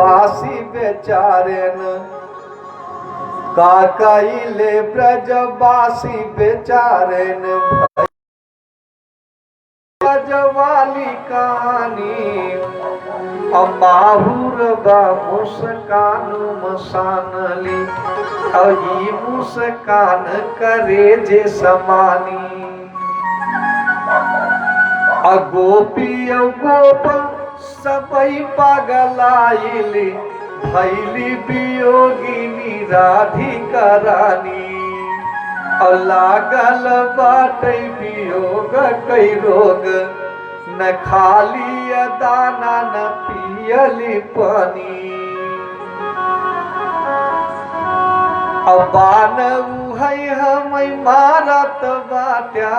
ब्रजवासी बेचारेन का कइले ब्रजवासी बेचारेन ब्रजवाली कहानी माहुर बा मुस्कान मसानली अही मुस्कान करे जे समानी अगोपी गोप सबई पागलाइली भैली वियोगिनी राधिका रानी लागल बाटे वियोग कई रोग न खाली दाना न पियली पानी अबान उहै हमै मारत बाट्या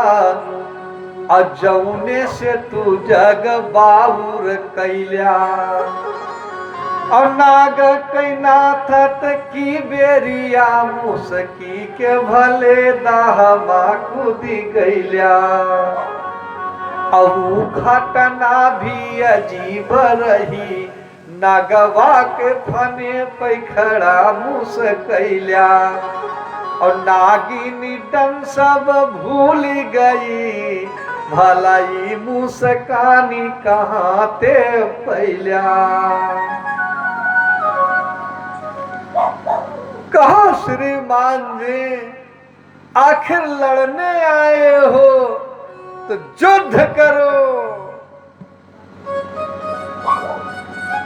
अजौने से तू जग बाहुर कैल्या अनाग कैनाथत की बेरिया मुसकी के भले दाहमा कूदी गैल्या अबू घटना भी अजीब रही नागवा के फने पैखड़ा मुस कैल्या और नागिनी डन सब भूल गई भलाई मुस्कानी कहाँ ते पैल्या कहा श्रीमान जी आखिर लड़ने आए हो तो युद्ध करो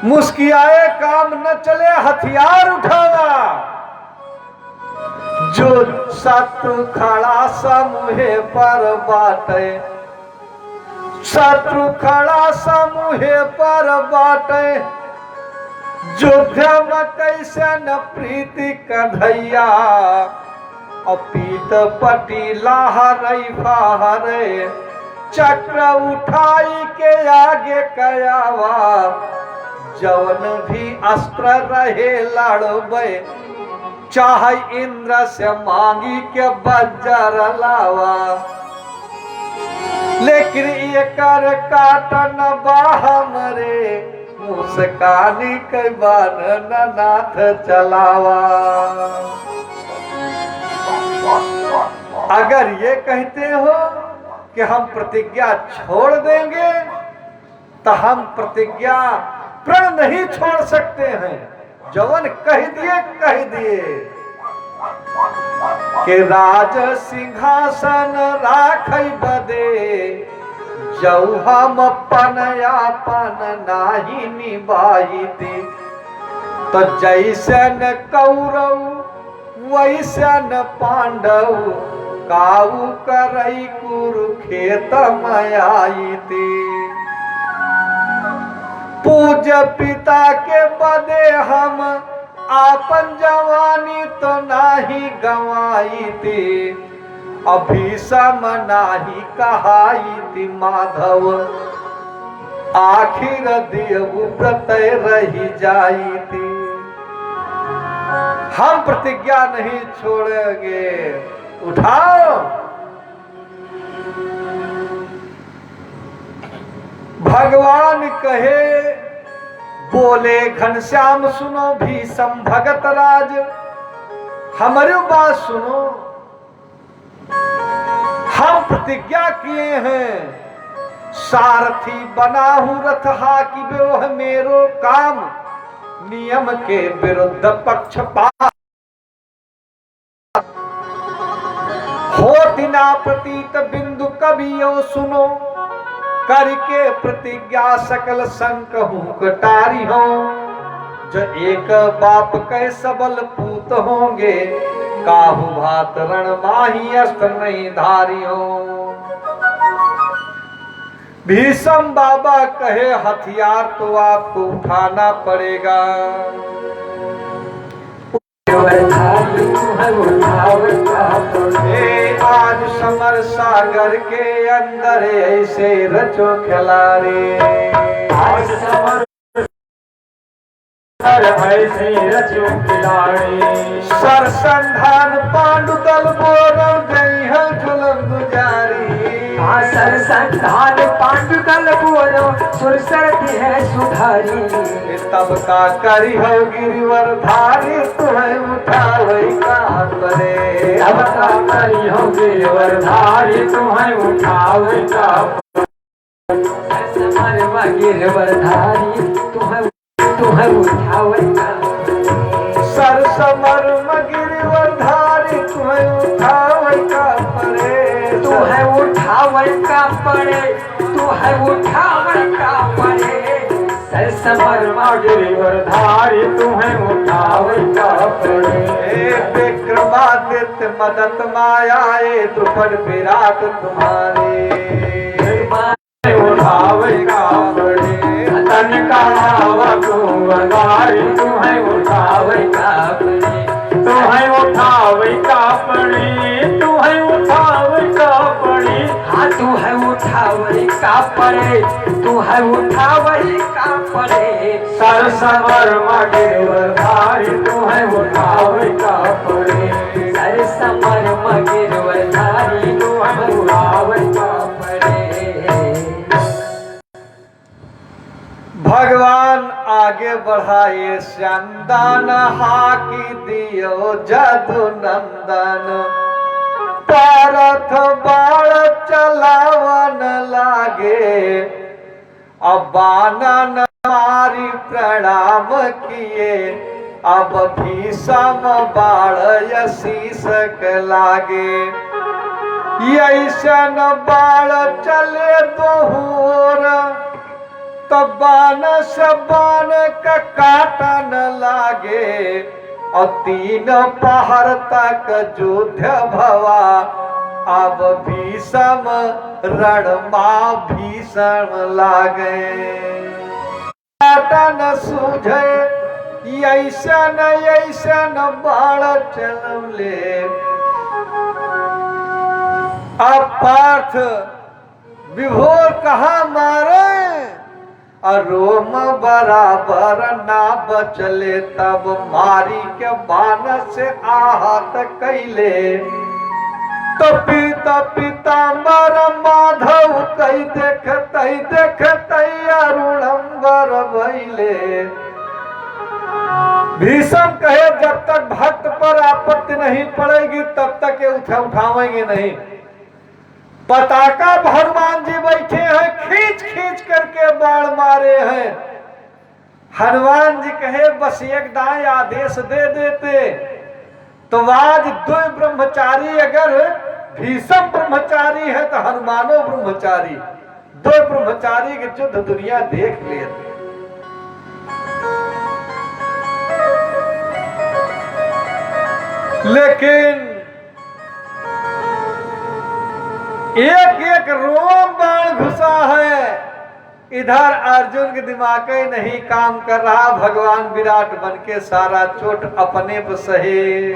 मुस्कियाए काम न चले हथियार उठावा जो शत्रु खड़ा समूहे पर बाटे शत्रु खड़ा समूहे पर बाटे युद्ध में कैसे न प्रीति कन्हैया अपीत पटी लहरई फहरे चक्र उठाई के आगे कयावा जवन भी अस्त्र रहे लड़बे चाहे इंद्र से मांगी के बज्जर लावा लेकिन ये कर काटन बाहमरे मुस्कानी के बान नाथ चलावा अगर ये कहते हो कि हम प्रतिज्ञा छोड़ देंगे तो हम प्रतिज्ञा प्रण नहीं छोड़ सकते हैं जवन कह दिए कि राज सिंहासन राखई बदे जऊ हम पन नाही निभाई थी तो जैसे न कौरव वैसे न पांडव काऊ करई कुरुखेत में आई थी पूज्य पिता के बदे हम आपन जवानी तो नाही गवाई थी अभीषम नाही कहाई थी माधव आखिर देव व्रत रही जाई थी हम प्रतिज्ञा नहीं छोड़ेंगे उठाओ भगवान कहे बोले घनश्याम सुनो भीषम भगत राज हमारी बात सुनो हम प्रतिज्ञा किए हैं सारथी बनाहू रथ हाकि वो मेरो काम नियम के विरुद्ध पक्षपात होति ना प्रतीत बिंदु कभियो सुनो करके प्रतिज्ञा सकल संकहू कटारी हो जो एक बाप के सबल पूत होंगे काहू भात रण माही अस्त्र नहीं धारी हो भीषम बाबा कहे हथियार तो आपको उठाना पड़ेगा आज समर सागर के अंदर ऐसे रचो खिलाड़ी आज समर ऐसे रचो खिलाड़ी सरसंधान पांडुदल बोल गई है झुलन गुजारी सर संधान पांडुदल बोलो सुरसर है सुधारी। तब का करी हो गिरिवर धारी तुम्हें उठावे का परे। तब का करी हो गिरिवर धारी तुम्हें उठावे का गिरवर धारी तुम्हें उठावे का। सर समर गिरवर धारी तुम्हें उठावे का परे। तुम्हें उठावे का पड़े तुम्हें उठावे का पड़े। सर समर गिरवर धारी तुम्हें उठावे का पड़े। विक्रमादित्य मदत माया द्रुपद विराट तुम्हारे। उठावे का पड़े तन का तुम्हें उठावे का पड़े। तुम्हें उठावे का पड़े तुम्हें उठावे का पड़े। हाँ तुम्हें उठावे का पड़े तुम्हें उठावे का पड़े। सर समर गिरवर धारी तुम्हें उठावे का पड़े। सर समर गिरवर धारी तुम्हें उठावे का पड़े। भगवान आगे बढ़ाए श्यामदान हाकी दियो जदु नंदन। पारथ बाण चलावन लागे अब बानन मारी प्रणाम किए। अब भीषम बाण शीसक लागे। ऐसन बाण चले दोहूर तब बान से बान का काटन लागे। और 3 पहर तक युद्ध भवा अब भीषम रणमा भीषण लागे। काटन सूझे ऐसन ऐसन बाण चलले। अब पार्थ विभोर कहाँ मारे रोम बराबर ना बचले। तब मारी के बाण से आहत कैले। तो पीताम्बर माधव कई देखते अरुणम्बर भैले। भीषम कहे जब तक भक्त पर आपत्ति नहीं पड़ेगी तब तक ये उठावेंगे नहीं। पताका हनुमान जी बैठे हैं खींच खींच करके बाण मारे हैं। हनुमान जी कहे बस एक दाएं आदेश दे देते तो आज 2 ब्रह्मचारी अगर भीषम ब्रह्मचारी है तो हनुमानो ब्रह्मचारी। 2 ब्रह्मचारी के युद्ध दुनिया देख लेते। लेकिन एक एक रोम बाण घुसा है। इधर अर्जुन के दिमाग ही नहीं काम कर रहा। भगवान विराट बन के सारा चोट अपने पर सहे।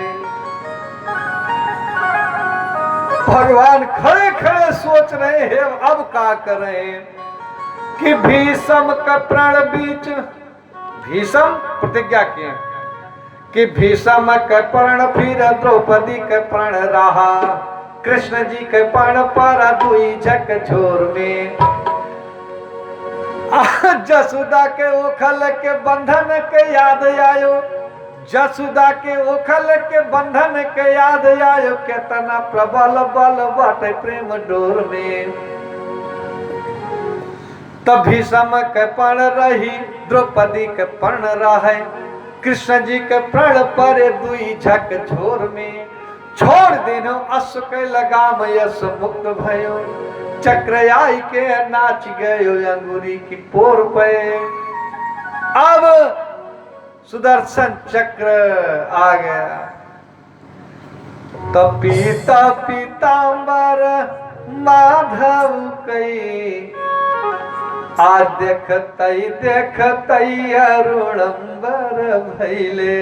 भगवान खड़े खड़े सोच रहे हैं अब क्या करें कि भीषम का प्राण बीच। भीषम प्रतिज्ञा किए कि भीषम का प्राण फिर द्रौपदी का प्राण रहा। कृष्ण जी के प्राण पर दुई झक झोर में। जसुदा के ओखल के बंधन के याद आयो। जसुदा के ओखल के बंधन के याद आयो। केतना प्रबल बल बाटे प्रेम डोर में। तब भीषम के प्राण रही द्रौपदी के प्राण रहे। कृष्ण जी के प्राण पर दुई झक झोर में। छोड़ देनो अश्व के लगाम यश मुक्त भयो। चक्र आई के नाच गयो अंगुरी की पोर पे। अब सुदर्शन चक्र आ गया। तो पीताम्बर माधव कई आज देखतई अरुणम्बर भैले।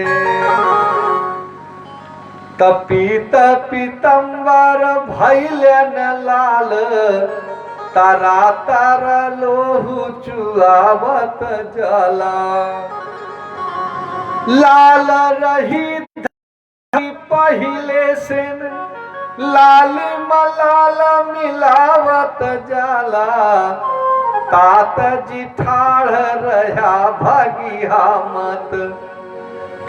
पीताम्बर भैले न लाल तारा तारा लोहू चुआवत जला। लाल रही पहिले से लाली मलाल मिलावत जाला, तात जी ठाढ़ रहा भागिया मत,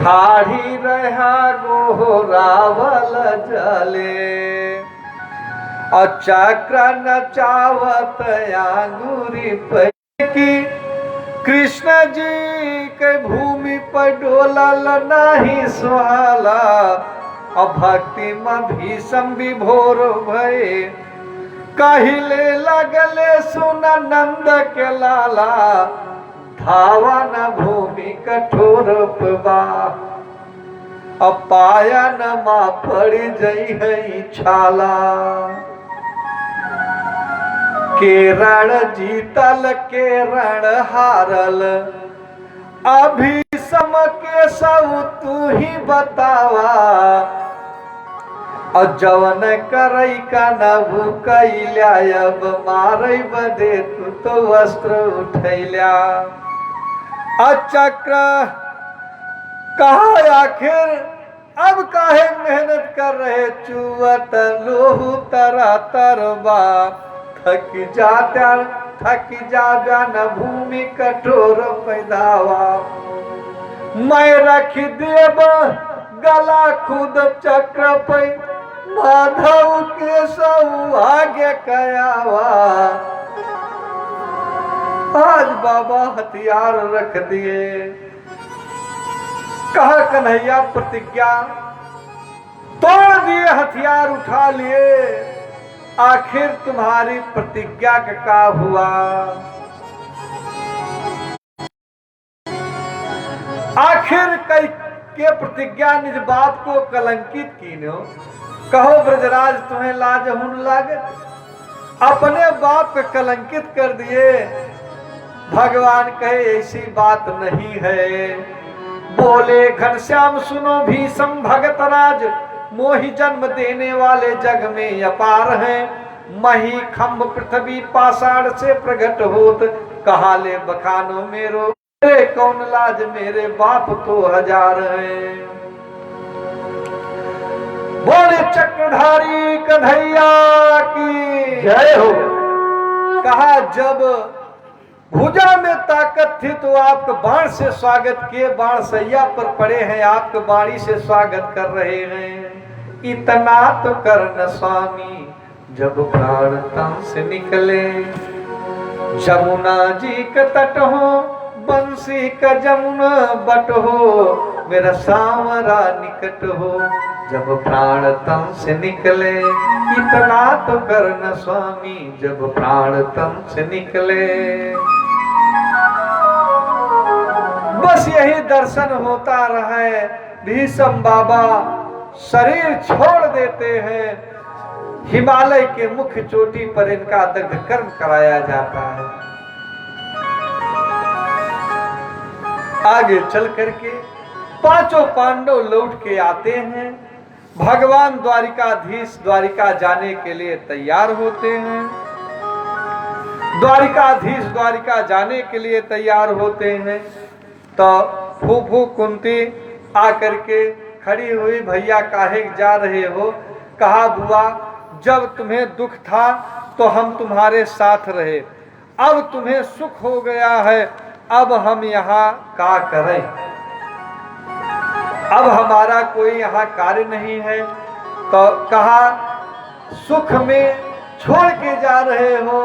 ठाढ़ी रहा गोहरावल जले। और चक्र नचावत अंगूरी की, कृष्ण जी के भूमि पर डोलल नहीं सुहाला। और भक्ति में भीषम विभोर भये, कहिले लगले सुन नंद के लाला, धावन भूमि कठोर पबा। अब पायन मा पड़ जई है छाला, केरण जीतल केरण हारल, अभी सम के सब तू ही बतावा। और जवन करई का नभु कैल्या, अब मारई बदे तू तो वस्त्र उठैल्या। चक्र कहा आखिर अब काहे मेहनत कर रहे, चुवत लोहू तरा तरबा। थक जा न भूमि कठोर पैदावा। मैं रख देब गला खुद चक्र पे, माधव के सब आगे कयावा। आज बाबा हथियार रख दिए, कहा कन्हैया प्रतिज्ञा तोड़ दिए, हथियार उठा लिए। आखिर तुम्हारी प्रतिज्ञा का क्या हुआ? आखिर कई के प्रतिज्ञा निज बाप को कलंकित कीनो। कहो ब्रजराज तुम्हें लाज हुन लागत, अपने बाप को कलंकित कर दिए। भगवान कहे ऐसी बात नहीं है। बोले घनश्याम सुनो भीषम भगत राज, मोहि जन्म देने वाले जग में अपार हैं। मही खम्भ पृथ्वी पाषाण से प्रकट होत, कहा ले बखानो मेरो, मेरे कौन लाज मेरे बाप तो हजार हैं। बोले चक्रधारी कन्हैया की जय हो। कहा जब भुजा में ताकत थी तो आपके बाण से स्वागत किए, बाण सैया पर पड़े हैं, आपके बाणी से स्वागत कर रहे हैं। इतना तो करना स्वामी, जब प्राण तन से निकले। जमुना जी का तट हो, बंसी का जमुना बट हो, मेरा सांवरा निकट हो। जब प्राण तन से निकले, इतना तो करना स्वामी, जब प्राण तन से निकले। बस यही दर्शन होता रहे। भीषम बाबा शरीर छोड़ देते हैं। हिमालय के मुख्य चोटी पर इनका दग्ध कर्म कराया जाता है। आगे चल करके पांचों पांडव लौट के आते हैं। भगवान द्वारिकाधीश द्वारिका जाने के लिए तैयार होते हैं। द्वारिकाधीश द्वारिका जाने के लिए तैयार होते हैं तो फूफू कुंती आकर के खड़ी हुई, भैया काहे जा रहे हो? कहा बुआ जब तुम्हें दुख था तो हम तुम्हारे साथ रहे, अब तुम्हें सुख हो गया है, अब हम यहाँ क्या करें? अब हमारा कोई यहाँ कार्य नहीं है। तो कहा सुख में छोड़ के जा रहे हो,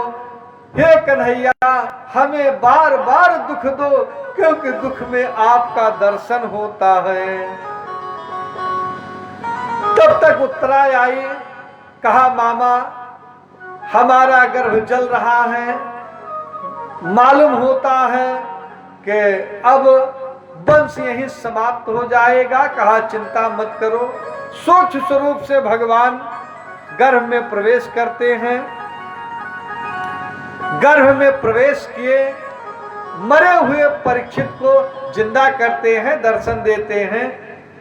हे कन्हैया हमें बार बार दुख दो, क्योंकि दुख में आपका दर्शन होता है। तब तक उत्तरा आई, कहा मामा हमारा गर्भ जल रहा है, मालूम होता है कि अब वंश यहीं समाप्त हो जाएगा। कहा चिंता मत करो। सूक्ष्म स्वरूप से भगवान गर्भ में प्रवेश करते हैं। गर्भ में प्रवेश किए, मरे हुए परीक्षित को जिंदा करते हैं, दर्शन देते हैं।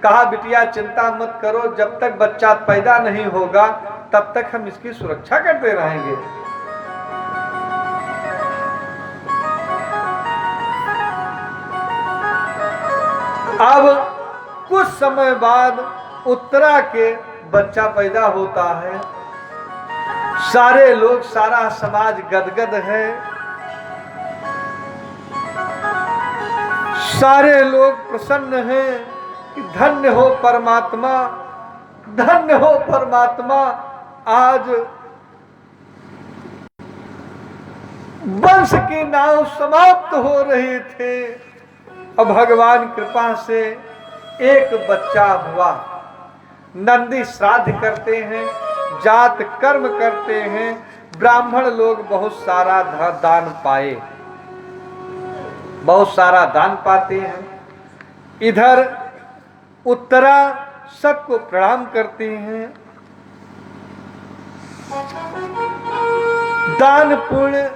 कहा बिटिया चिंता मत करो, जब तक बच्चा पैदा नहीं होगा तब तक हम इसकी सुरक्षा करते रहेंगे। अब कुछ समय बाद उत्तरा के बच्चा पैदा होता है, सारे लोग, सारा समाज गदगद है। सारे लोग प्रसन्न हैं कि धन्य हो परमात्मा, धन्य हो परमात्मा। आज वंश की नाव समाप्त हो रही थे, अब भगवान कृपा से एक बच्चा हुआ। नंदी श्राद्ध करते हैं, जात कर्म करते हैं, ब्राह्मण लोग बहुत सारा दान पाए, बहुत सारा दान पाते हैं। इधर उत्तरा सबको प्रणाम करती हैं। दान पुण्य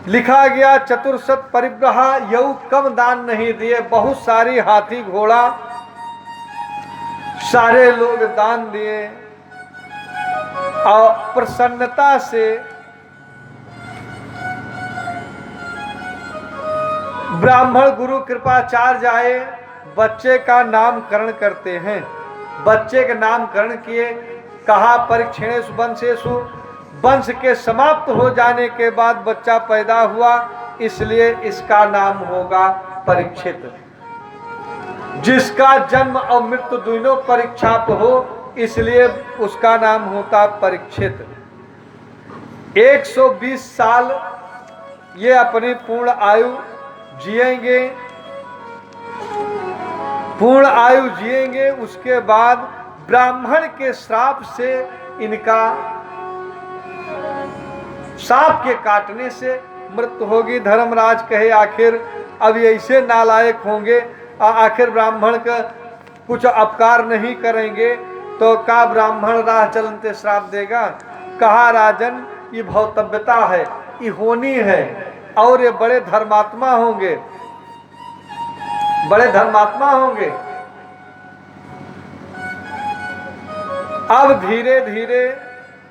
लिखा गया, चतुर्शत परिग्रह, यऊ कम दान नहीं दिए, बहुत सारी हाथी घोड़ा सारे लोग दान दिए और प्रसन्नता से ब्राह्मण गुरु कृपाचार्य आए, बच्चे का नामकरण करते हैं। बच्चे के नामकरण किए, कहा परीक्षणेषु वंशेषु, वंश के समाप्त हो जाने के बाद बच्चा पैदा हुआ, इसलिए इसका नाम होगा परीक्षित। जिसका जन्म और मृत्यु दोनों परीक्षाप हो, इसलिए उसका नाम होता परीक्षित। 120 साल ये अपनी पूर्ण आयु जिएंगे, पूर्ण आयु जिएंगे। उसके बाद ब्राह्मण के श्राप से, इनका सांप के काटने से मृत्यु होगी। धर्मराज कहे आखिर अब ऐसे नालायक होंगे, आखिर ब्राह्मण का कुछ अपकार नहीं करेंगे तो का ब्राह्मण राह चलते श्राप देगा? कहा राजन ये भौतव्यता है, ये होनी है, और ये बड़े धर्मात्मा होंगे, बड़े धर्मात्मा होंगे। अब धीरे धीरे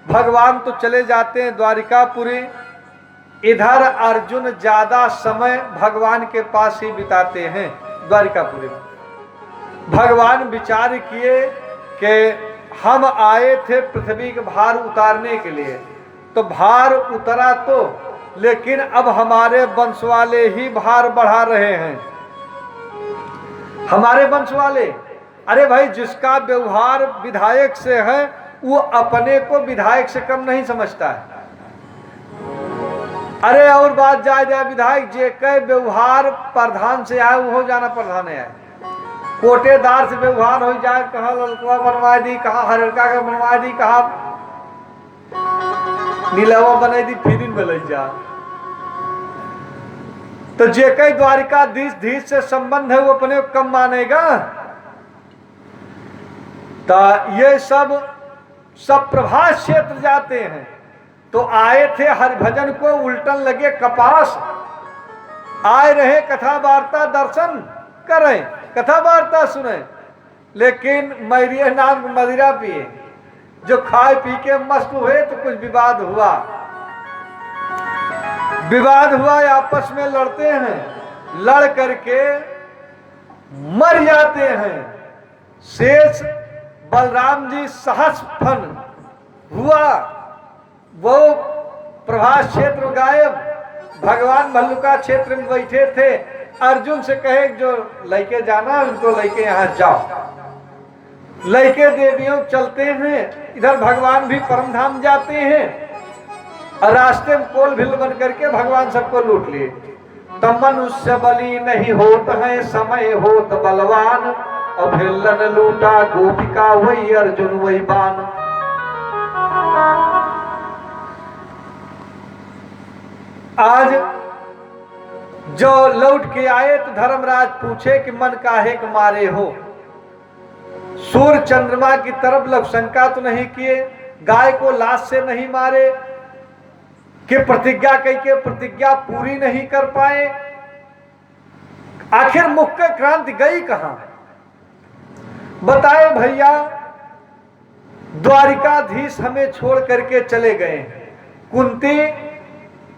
भगवान तो चले जाते हैं द्वारिकापुरी। इधर अर्जुन ज्यादा समय भगवान के पास ही बिताते हैं द्वारिकापुरी में। भगवान विचार किए कि हम आए थे पृथ्वी के भार उतारने के लिए, तो भार उतरा तो, लेकिन अब हमारे वंश वाले ही भार बढ़ा रहे हैं। हमारे वंश वाले, अरे भाई जिसका व्यवहार विधायक से है वो अपने को विधायक से कम नहीं समझता है। अरे और बात जाए जाए, विधायक जे के व्यवहार प्रधान से आए वो हो जाना प्रधान है। कोटेदार से व्यवहार हो जाए, कहा ललकुआ बनवा दी, कहा हरिका का बनवा दी, कहा नीलवा बना दी, फिर में लग जा। तो जे कई द्वारिकाधीश से संबंध है वो अपने को कम मानेगा। तो ये सब प्रभास क्षेत्र जाते हैं, तो आए थे हरिभजन को उल्टन लगे कपास, आए रहे कथा वार्ता दर्शन करें, कथा वार्ता सुने, लेकिन मैरिय नाम मदिरा पिए, जो खाए पी के मस्त हुए तो कुछ विवाद हुआ, विवाद हुआ, आपस में लड़ते हैं, लड़ करके मर जाते हैं। शेष बलराम जी सहस्र फन हुआ, वो प्रभास क्षेत्र गायब। भगवान भल्लुका क्षेत्र में बैठे थे, अर्जुन से कहे जो लेके जाना उनको लेके यहाँ जाओ। लेके देवियों चलते हैं, इधर भगवान भी परमधाम जाते हैं, और रास्ते में कोल भिल बन करके भगवान सबको लूट लिए। तब मनुष्य बलि नहीं होता है, समय होत बलवान, और भिल्लन लूटा गोपिका वही अर्जुन वही बान। आज जो लौट के आए तो धर्मराज पूछे कि मन काहे के मारे हो? सूर्य चंद्रमा की तरफ लवशंका तो नहीं किए, गाय को लाश से नहीं मारे, कि प्रतिज्ञा कही के प्रतिज्ञा पूरी नहीं कर पाए, आखिर मुख्य क्रांति गई कहां? बताए भैया, द्वारिकाधीश हमें छोड़ करके चले गए। कुंती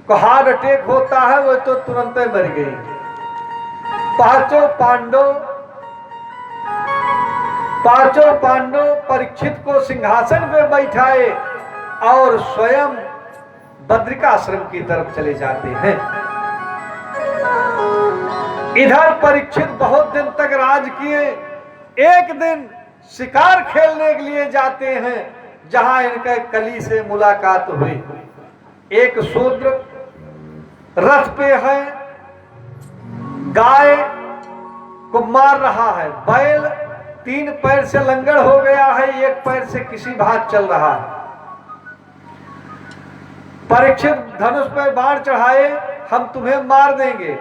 को हार्ट अटैक होता है, वो तो तुरंत ही मर गई। पांचों पांडव पांचों पांडव परीक्षित को सिंहासन पे बैठाए और स्वयं बद्रिकाश्रम की तरफ चले जाते हैं। इधर परीक्षित बहुत दिन तक राज किए। एक दिन शिकार खेलने के लिए जाते हैं, जहां इनका कली से मुलाकात हुई। एक शूद्र रथ पे है, गाय को मार रहा है, बैल 3 पैर से लंगड़ हो गया है, 1 पैर से किसी भाग चल रहा है। परीक्षित धनुष पे बाण चढ़ाए, हम तुम्हें मार देंगे।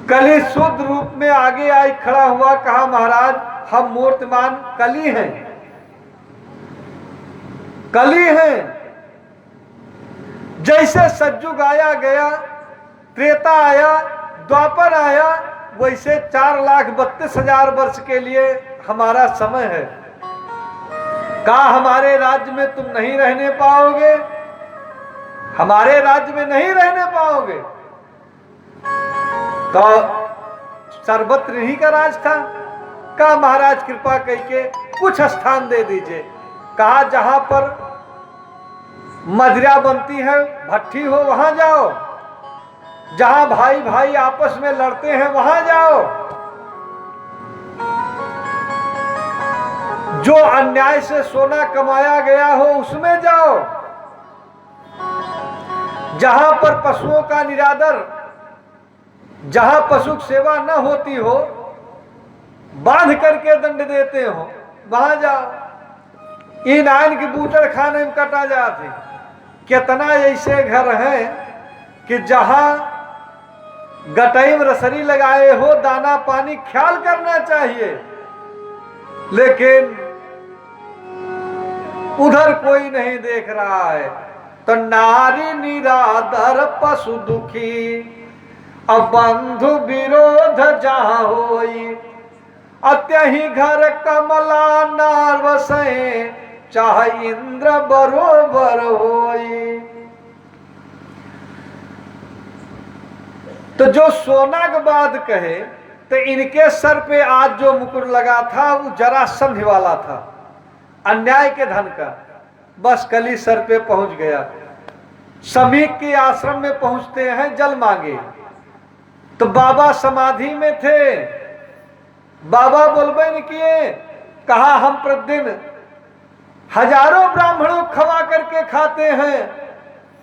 कली शुद्ध रूप में आगे आई, खड़ा हुआ, कहा महाराज हम मूर्तिमान कली हैं, कली हैं। जैसे सज्जुग आया गया, त्रेता आया, द्वापर आया, वैसे 4,32,000 वर्ष के लिए हमारा समय है। कहा हमारे राज्य में तुम नहीं रहने पाओगे, हमारे राज्य में नहीं रहने पाओगे। तो सर्वत्र ही का राज था। कहा महाराज कृपा करके कुछ स्थान दे दीजिए। कहा जहां पर मदिरा बनती है, भट्ठी हो, वहां जाओ। जहां भाई भाई आपस में लड़ते हैं वहां जाओ। जो अन्याय से सोना कमाया गया हो उसमें जाओ। जहां पर पशुओं का निरादर, जहां पशु सेवा न होती हो, बांध करके दंड देते हो, वहां जाओ। इन आयन की बूचड़ खाने में कटा जाते। कितना ऐसे घर हैं कि जहां गटई में रसरी लगाए हो, दाना पानी ख्याल करना चाहिए, लेकिन उधर कोई नहीं देख रहा है। तो नारी निरादर पशु दुखी, अब बंधु विरोध जहां होई, अत्यहि घर कमला नार वसै, चाहे इंद्र बरोबर होई। तो जो सोना के बाद कहे, तो इनके सर पे आज जो मुकुट लगा था वो जरासंध वाला था, अन्याय के धन का। बस कली सर पे पहुंच गया। समीक के आश्रम में पहुंचते हैं, जल मांगे तो बाबा समाधि में थे। बाबा बोलबे न किए, कहा हम प्रतिदिन हजारों ब्राह्मणों खवा करके खाते हैं,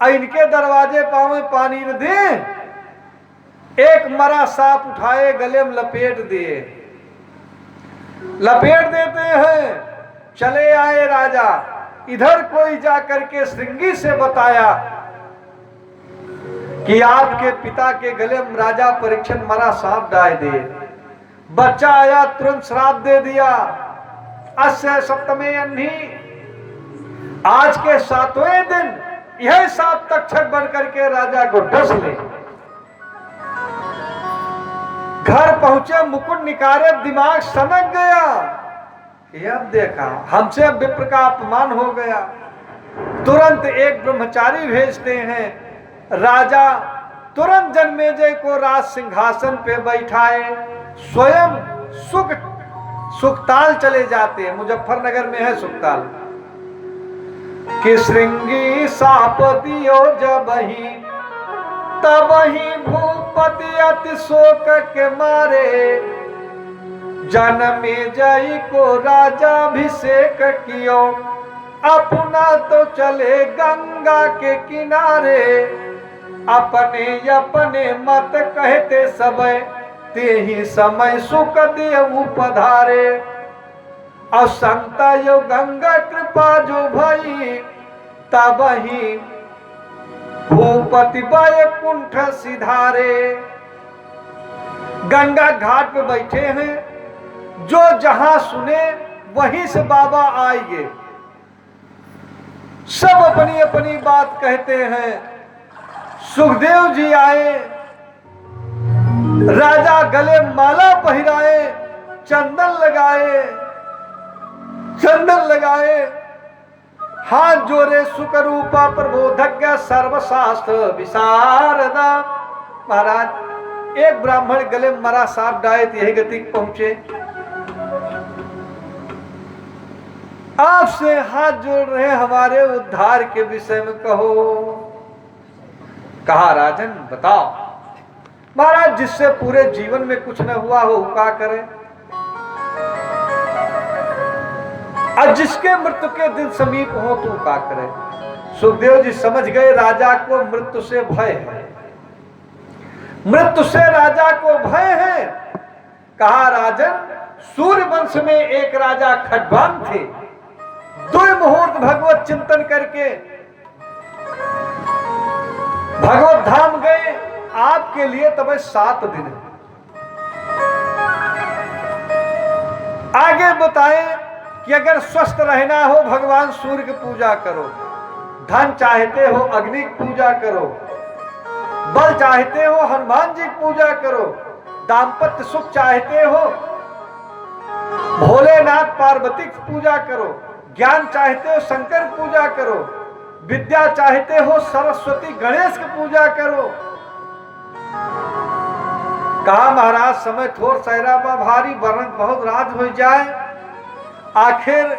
इनके दरवाजे पावे पानी न दे। एक मरा सांप उठाए, गले में लपेट दिए, लपेट देते हैं। चले आए राजा। इधर कोई जा करके श्रृंगी से बताया कि आपके पिता के गले में राजा परीक्षण मरा सांप डाल दिए। बच्चा आया, तुरंत श्राप दे दिया, अस्य सप्तमे अन्ही, आज के 7वें दिन यह सांप तक्षक बन करके राजा को डस ले। घर पहुंचे, मुकुट निकाले, दिमाग सनक गया। अब देखा हमसे विप्र का अपमान हो गया। तुरंत एक ब्रह्मचारी भेजते हैं। राजा तुरंत जन्मेजय को राज सिंहासन पे बैठाए, स्वयं सुखताल चले जाते हैं। मुजफ्फरनगर में है सुखताल। कि श्रृंगी साप दियो जबही, तबही भूपति अति शोक के मारे, जन्मेजय को राजाभिषेक कियो, अपना तो चले गंगा के किनारे। अपने अपने मत कहते समय, ते ही समय सुख देव पधारे। और संत यो गंगा कृपा जो भई, तब ही भूपति वैकुंठ सिधारे। गंगा घाट पे बैठे हैं, जो जहां सुने वहीं से बाबा आएंगे। सब अपनी अपनी बात कहते हैं। सुखदेव जी आए, राजा गले माला पहिराए, चंदन लगाए, हाथ जोड़े, सुकरूपा प्रबोधज्ञ सर्वशास्त्र विशारदा। महाराज एक ब्राह्मण गले मरा सांप डाले, यही गति पहुंचे। आपसे हाथ जोड़ रहे हमारे उद्धार के विषय में कहो। कहा राजन बताओ। महाराज जिससे पूरे जीवन में कुछ न हुआ हो क्या करे, और जिसके मृत्यु के दिन समीप हो तो क्या करे। सुखदेव जी समझ गए राजा को मृत्यु से भय है, मृत्यु से राजा को भय है। कहा राजन सूर्य वंश में एक राजा खड्वान थे, 2 मुहूर्त भगवत चिंतन करके भगवत धाम गए। आपके लिए तब 7 दिन है। आगे बताए कि अगर स्वस्थ रहना हो भगवान सूर्य की पूजा करो, धन चाहते हो अग्नि की पूजा करो, बल चाहते हो हनुमान जी की पूजा करो, दाम्पत्य सुख चाहते हो भोलेनाथ पार्वती की पूजा करो, ज्ञान चाहते हो शंकर की पूजा करो, विद्या चाहते हो सरस्वती गणेश की पूजा करो। कहा महाराज समय थोड़ सहरा बा भारी, वर्णन बहुत राज हो जाए। आखिर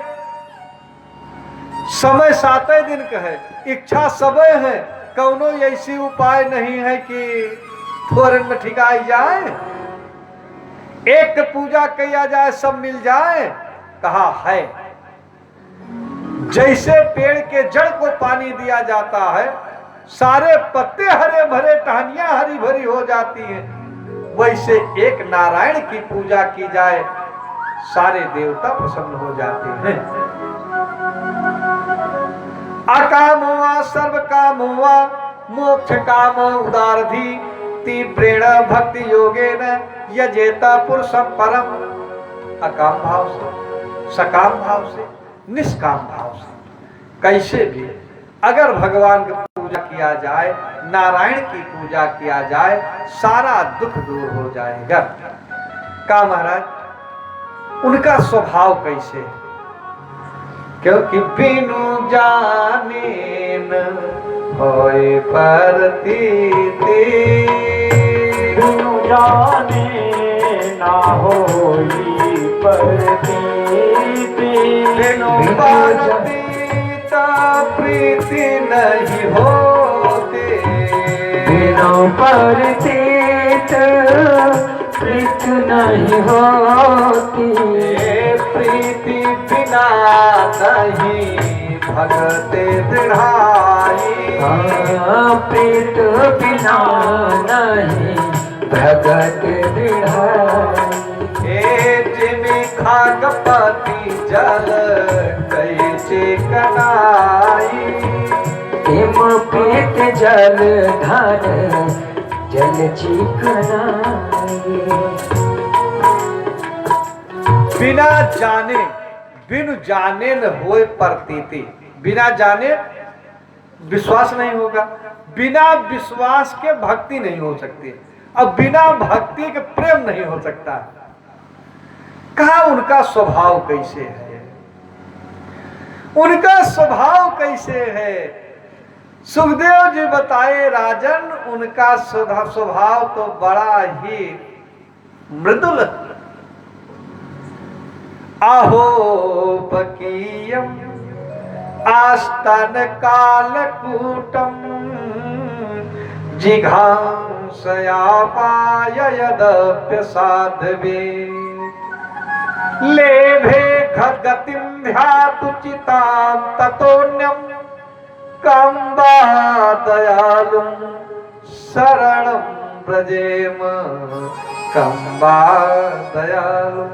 समय 7 दिन कहे, इच्छा सबे है, कौनो ऐसी उपाय नहीं है कि थोड़न में ठिकाई जाए, एक पूजा किया जाए सब मिल जाए। कहा है जैसे पेड़ के जड़ को पानी दिया जाता है, सारे पत्ते हरे भरे, टहनियां हरी भरी हो जाती हैं, वैसे एक नारायण की पूजा की जाए, सारे देवता प्रसन्न हो जाते हैं। अकाम हुआ सर्व काम हुआ, मोक्ष काम उदारधी, तीव्रेण भक्ति योगेन यजेता पुरुषम परम। अकाम भाव से, सकाम भाव से, निष्काम भाव से, कैसे भी अगर भगवान की पूजा किया जाए, नारायण की पूजा किया जाए, सारा दुख दूर हो जाएगा। का महाराज उनका स्वभाव कैसे है? क्योंकि बिनु जाने न होए प्रतीति, बिनु जाने ना होई प्रतीति, बिनु परतीता प्रीति नहीं होती, बिनु परतीत प्रीत नहीं होती, प्रीति बिना नहीं भगते दृढ़ाई, प्रीत बिना नहीं भगत दृढ़ाई। जिमि खागपति जल कैसे कनाई, तिम पीत जल धन जल चिकनाई। बिना जाने, बिनु जाने न होए प्रतीति, बिना जाने विश्वास नहीं होगा, बिना विश्वास के भक्ति नहीं हो सकती, अब बिना भक्ति के प्रेम नहीं हो सकता। कहा उनका स्वभाव कैसे है, उनका स्वभाव कैसे है? सुखदेव जी बताए राजन उनका स्वभाव तो बड़ा ही मृदुल। आहो बकीयम आस्तन कालकूटम, जिघांसया पाययदप्य साध्वे, लेभे खगतिं ध्यातु चितां ततोऽन्यं, कम्बा दयालुं शरणं व्रजेम, कम्बा दयालुं।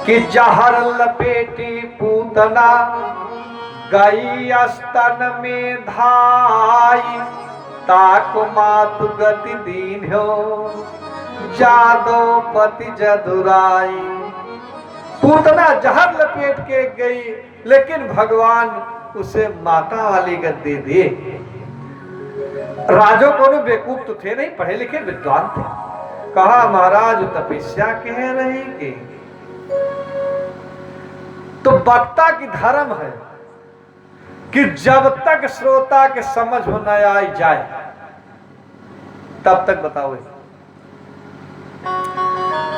कि जहर लपेटी पूतना गई स्तन में धाई, ताको मातु गति दीन हो जादो पति जदुराई। पूतना जहर लपेट के गई, लेकिन भगवान उसे माता वाली गद्दी दी। राजो को बेवकूफ तो थे नहीं, पढ़े लिखे विद्वान थे। कहा महाराज तपस्या कह रहेंगे, तो वक्ता की धर्म है कि जब तक श्रोता के समझ हो न आई जाए तब तक बताओ।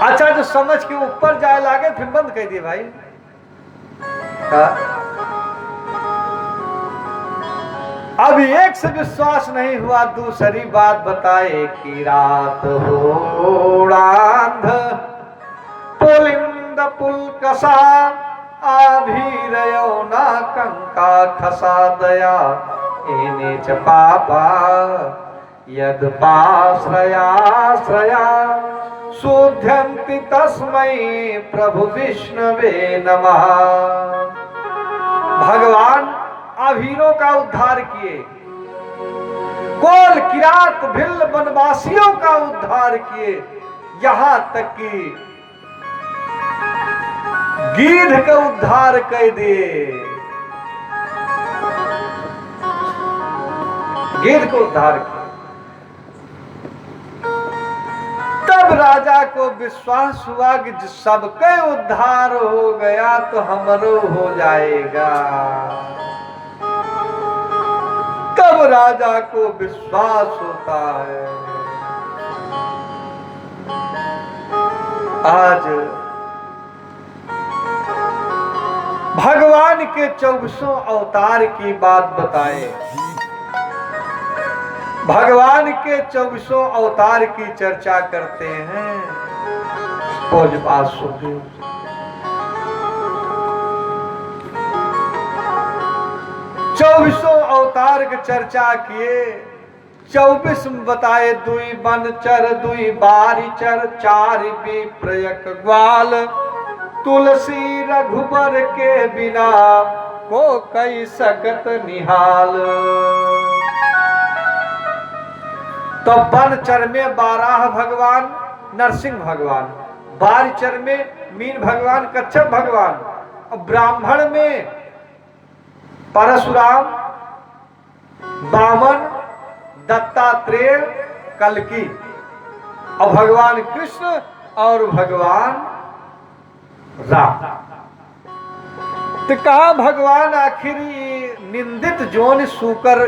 अच्छा जो आनंद समझ के ऊपर जाए लागे, फिर बंद कर दिए भाई। अब एक से विश्वास नहीं हुआ, दूसरी बात बताए कि रात हो रांध पुलिंद पुलकसा आभी रयो ना कंका खसा दया एने च पापा यद पाश्रया शोध्यन्ति तस्मै प्रभु विष्णवे नमः। भगवान अभीरों का उद्धार किए, कोल किरात भिल्ल वनवासियों का उद्धार किए, यहां तक कि गीध का उद्धार कर दिए, गीध को उद्धार किया। तब राजा को विश्वास हुआ कि सबके उद्धार हो गया तो हमरो हो जाएगा। तब राजा को विश्वास होता है। आज भगवान के 24 अवतार की बात बताए। भगवान के 24 अवतार की चर्चा करते हैं। पूज्यपाद सुखदेव 24 अवतार की चर्चा किए। 24 बताए, दुई बन चर दुई बारी चर चार विप्रयक ग्वाल तुलसी रघुबर के बिना को कई सकत निहाल। तो बनचर में 12 भगवान नरसिंह भगवान, बारचर में मीन भगवान कच्छप भगवान, और ब्राह्मण में परशुराम, वामन, दत्तात्रेय, कल्की, और भगवान कृष्ण और भगवान राम। तो कहा भगवान आखिर निंदित जोन सूकर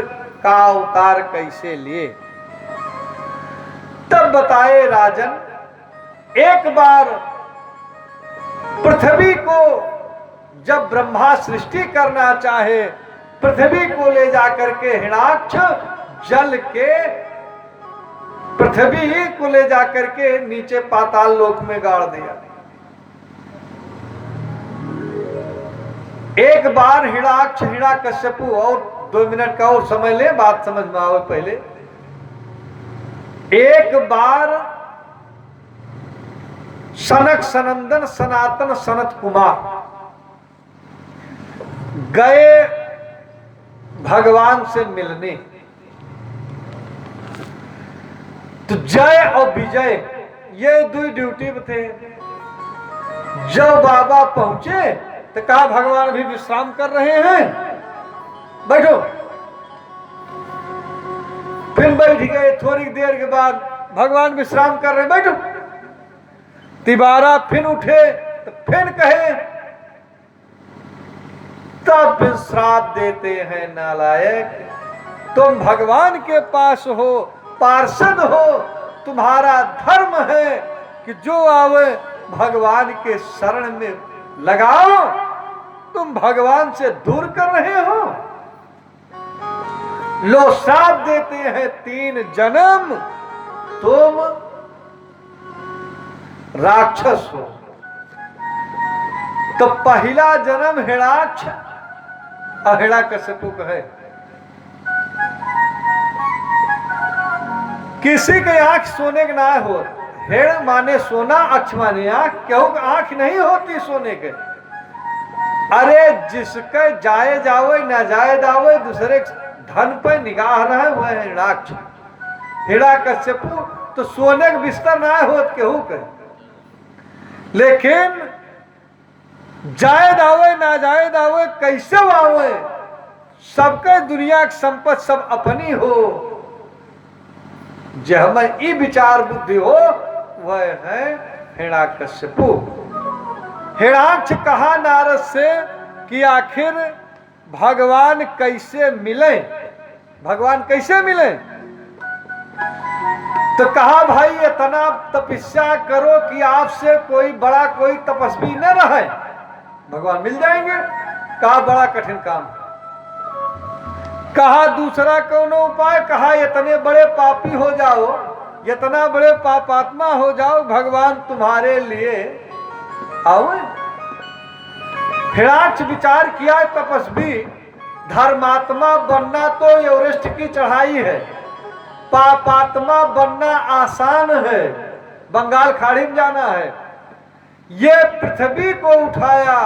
का अवतार कैसे लिए? तब बताए राजन, एक बार पृथ्वी को जब ब्रह्मा सृष्टि करना चाहे, पृथ्वी को ले जाकर के हिरण्याक्ष जल के पृथ्वी को ले जाकर के नीचे पाताल लोक में गाड़ दिया। एक बार हिरण्याक्ष हिरण्यकश्यपु, और 2 मिनट का और समय ले, बात समझ में आओ पहले। एक बार सनक सनंदन सनातन सनत कुमार गए भगवान से मिलने। तो जय और विजय ये 2 ड्यूटी में थे। जब बाबा पहुंचे तो कहा भगवान भी विश्राम कर रहे हैं, बैठो। फिर बैठ गए। थोड़ी देर के बाद भगवान विश्राम कर रहे, बैठो। तिबारा फिर उठे तो फिर कहे, तब फिर श्राप देते हैं नालायक, तुम भगवान के पास हो, पार्षद हो, तुम्हारा धर्म है कि जो आवे भगवान के शरण में लगाओ। तुम भगवान से दूर कर रहे हो। लो श्राप देते हैं 3 जन्म तुम राक्षस हो। तो पहला जन्म हिरण्याक्ष और हिरण्यकश्यपु का है। किसी के आंख सोने के ना हो। हिरण माने सोना, अक्ष माने आंख। क्यों आंख नहीं होती सोने के? अरे जिसके जाए जावे ना जाए दावे, दूसरे धन पर निगाह रहे हुए हैं हिरण्याक्ष। हिरण्यकश्यपु तो सोने के बिस्तर ना होत केहू के, लेकिन जाए दावे ना जाए दावे कैसे आवे, सबके दुनिया की संपत्ति सब अपनी हो। जब में ई विचार बुद्धि हो वह है हिरण्यकश्यपु। हिरण्याक्ष कहा नारद से कि आखिर भगवान कैसे मिले, भगवान कैसे मिले? तो तो कहा भाई इतना तपस्या करो कि आपसे कोई बड़ा कोई तपस्वी न रहे, भगवान मिल जाएंगे। कहा बड़ा कठिन काम। कहा दूसरा कौन उपाय? कहा इतने बड़े पापी हो जाओ, इतना बड़े पापात्मा हो जाओ, भगवान तुम्हारे लिए आओ। हिरण्यक्ष विचार किया तपस्वी धर्मात्मा बनना तो एवरेस्ट की चढ़ाई है, पापात्मा बनना आसान है, बंगाल खाड़ी में जाना है। ये पृथ्वी को उठाया,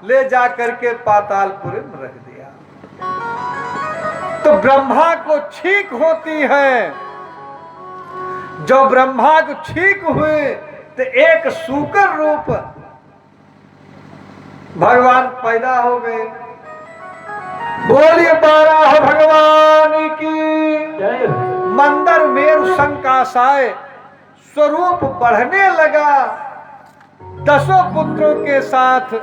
ले जाकर के पातालपुरी में रख दिया। तो ब्रह्मा को छींक होती है, जो ब्रह्मा को छींक हुए तो एक सूकर रूप भगवान पैदा हो गए। बोलिए बारह भगवान की जय। मंदर मेरु संकासाय स्वरूप बढ़ने लगा 10 पुत्रों के साथ।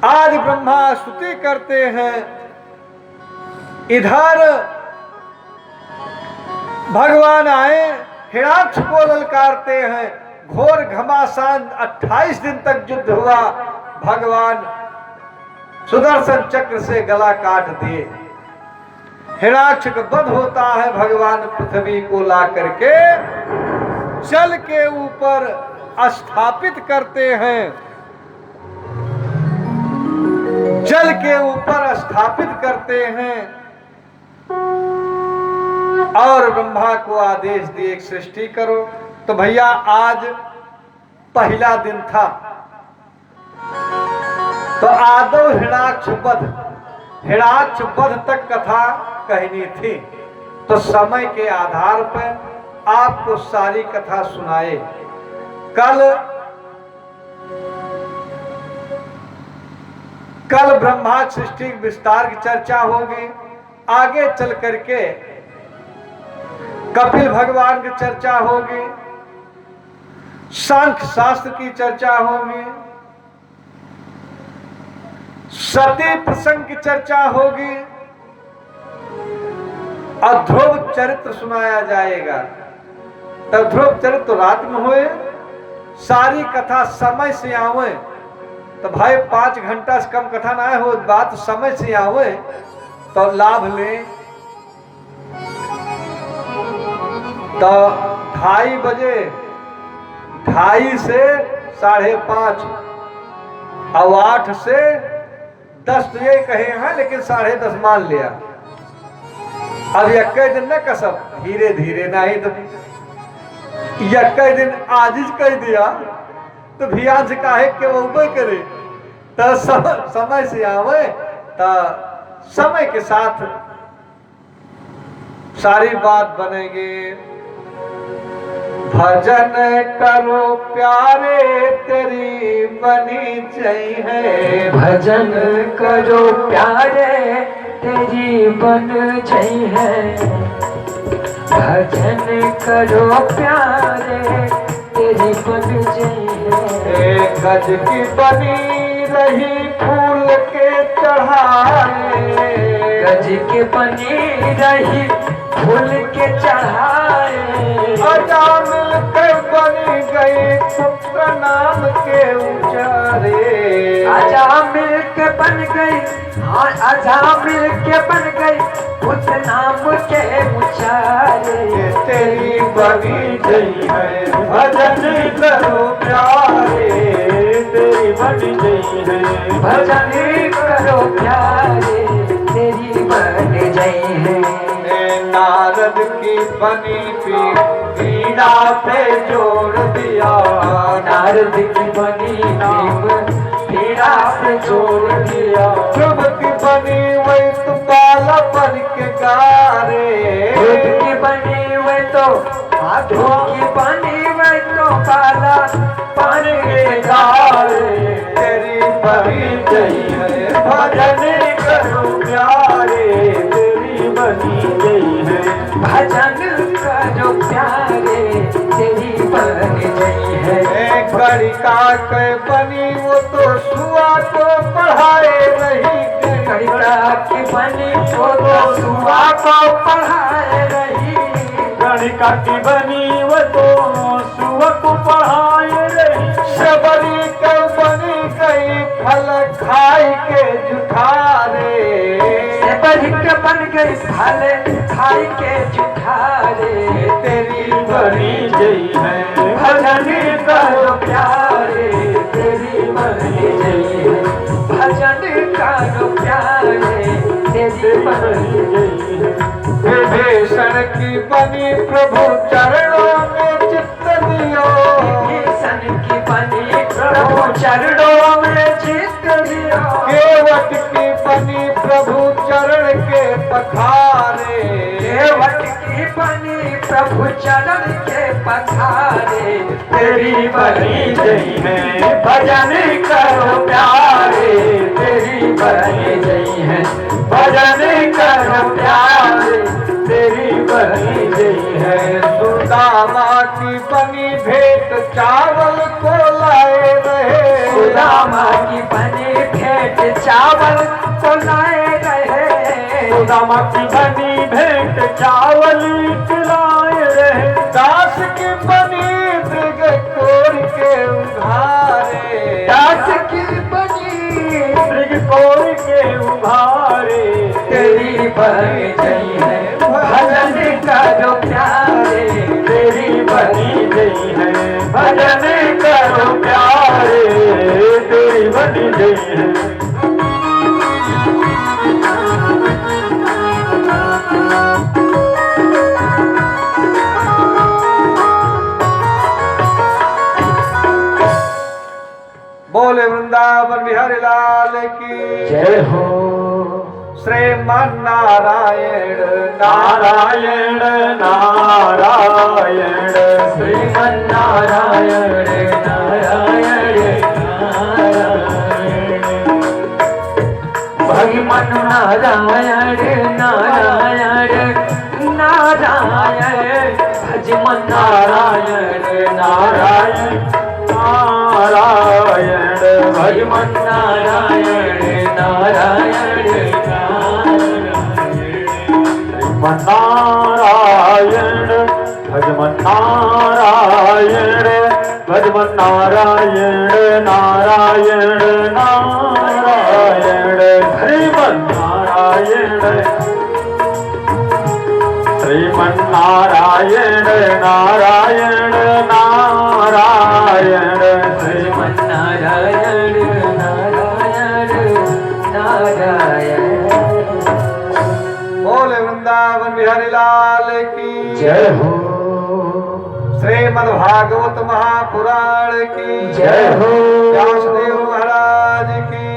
आज ब्रह्मा स्तुति करते हैं, इधर भगवान आए हिरण्यक्ष को ललकारते हैं। घोर घमासान 28 दिन तक युद्ध हुआ, भगवान सुदर्शन चक्र से गला काट दिए। हिरण्यक्ष का वध होता है, भगवान पृथ्वी को ला करके जल के ऊपर स्थापित करते हैं, जल के ऊपर स्थापित करते हैं और ब्रह्मा को आदेश दिए एक सृष्टि करो। तो भैया आज पहला दिन था, तो आदौ हिरण्यक्ष वध तक कथा कहनी थी। तो समय के आधार पर आपको सारी कथा सुनाए। कल ब्रह्मा सृष्टि विस्तार की चर्चा होगी, आगे चल करके कपिल भगवान की चर्चा होगी, सांख्य शास्त्र की चर्चा होगी, सती प्रसंग की चर्चा होगी और ध्रुव चरित्र सुनाया जाएगा। तब ध्रुव चरित्र तो रात में हुए, सारी कथा समय से आवे तो भाई 5 घंटा से कम कथा ना हो, बात समय से आवे तो लाभ ले। तो 2:30 बजे, 2:30 से 5:30 और 8 से 10 तो ये कहे हैं, लेकिन 10:30 मान लिया। अब एक दिन न कसब, धीरे धीरे नहीं तो एक दिन आजिज कह दिया तो भियान से काहे के वो करे। तो समय से आवे तो समय के साथ सारी बात बनेगी। भजन करो प्यारे तेरी बनी चाहिए, भजन करो प्यारे तेरी बन चाहिए, भजन करो प्यारे तेरी बन चाहिए। गज की बनी रही फूल के चढ़ाए, गज के बनी रही फूल के चढ़ाए, अजा मिलकर बनी गई पुत्र नाम के उचारे। आजा मिल के बन गई, हाँ आजा मिल के बन गई पुत्र नाम के उचारे। तेरी बनी गई है भजन करो प्यारे तेरी बनी गई है, भजन करो प्यारे तेरी बन गई है। नारद की बनी पीड़ा पे जोड़ दिया, नारद की बनी पीड़ा पे जोड़ दिया। ध्रुव की बनी वही तो बाला बन के गारे, ध्रुव की बनी वही तो ध्रुव की बनी वही तो बाला बन के गारे। तेरी बनी गई है भजन करो प्यारे तेरी बनी गई है, भजन करो प्यारे तेरी बन गई है। गणिका के बनी वो तो सुआ को पढ़ाए रही, गणिका गणिका की बनी वो तो सुआ को पढ़ाए रही। गणिका की बनी वो तो सुआ को पढ़ाए रही। शबरी के बनी गई फल खाई के जुठारे। शबरी के बन गई फल खाई के जुठारे। तेरी बनी गई है भजन करो प्यारे। तेरी बनी गई है भजन करो प्यारे। तेरी बनी गई है। विभीषण की बनी प्रभु चरणों में चित्त दियो। विभीषण की बनी प्रभु चरणों में चित्त दियो। केवट की बनी प्रभु चरण के पखारे। केवट की बनी प्रभु चरण के पखारे। तेरी बनी गई है भजन करो प्यारे। तेरी बनी गई है भजन करो प्यारे। तेरी बनी गई है। सुदामा की बनी भेंट चावल को लाए रहे। सुदामा की बनी भेंट चावल को लाए रहे। सुदामा की बनी भेंट चावल खिलाए रहे। दास की बनी मृग कोर के उघारे। दास की बनी मृग कोर के उभारे। तेरी बनी गई है भजन करो प्यारे। तेरी बनी गई है भजन करो प्यारे। तेरी बनी गई है। बोले वृंदावन बिहारी लाल की जय हो। श्रीमन नारायण नारायण नारायण श्रीमन नारायण नारायण नारायण। भगवान नारायण नारायण नारायण। भगवान नारायण नारायण नारायण। भगवान नारायण नारायण नारायण। भगवान नारायण भगवान नारायण नारायण नारायण। श्रीमन नारायण श्रीमन नारायण नारायण नारायण। श्रीमन नारायण नारायण नारायण। बोले वृंदावन बिहारी लाल की जय हो। श्रीमद् भागवत महापुराण की जय हो। व्यासदेव महाराज की